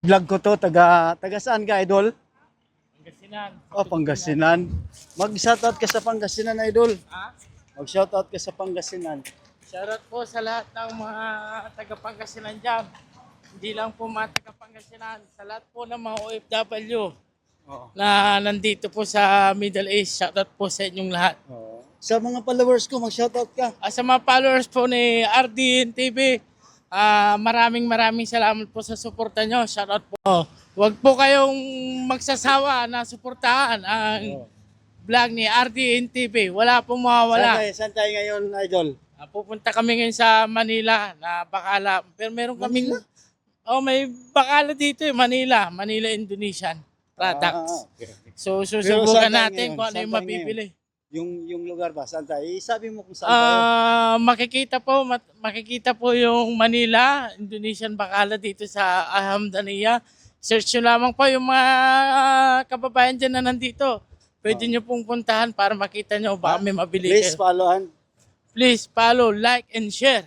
Vlog ko to, taga saan ka, idol? Pangasinan. Oh, Pangasinan. Mag-shoutout ka sa Pangasinan, idol. Ah? Mag-shoutout ka sa Pangasinan. Shoutout po sa lahat ng mga taga-Pangasinan dyan. Hindi lang po mga taga-Pangasinan, sa lahat po ng mga OFW Oo. na nandito po sa Middle East. Shoutout po sa inyong lahat. Oo. Sa mga followers ko, mag-shoutout ka. Sa mga followers po ni RDN TV, maraming salamat po sa suporta nyo. Shoutout po. Huwag po kayong magsasawa na suportahan ang vlog ni RDN TV. Wala pong mawawala. Saan tayo ngayon, idol? Pupunta kami ngayon sa Manila na Bacala. Pero meron kaming may Bacala dito Manila, Indonesian products. Okay. So Pero susubukan saan tayo natin ngayon? kung ano Saan yung tayo mapipili. Yung lugar ba? Saan tayo? Sabi mo kung saan tayo. Makikita po yung Manila, Indonesian Bacala dito sa Alhamdaniya. Search nyo lamang po yung mga kababayan dyan na nandito. Pwede nyo pong puntahan para makita nyo baka may mabili Please kayo. follow. Please follow, like, and share.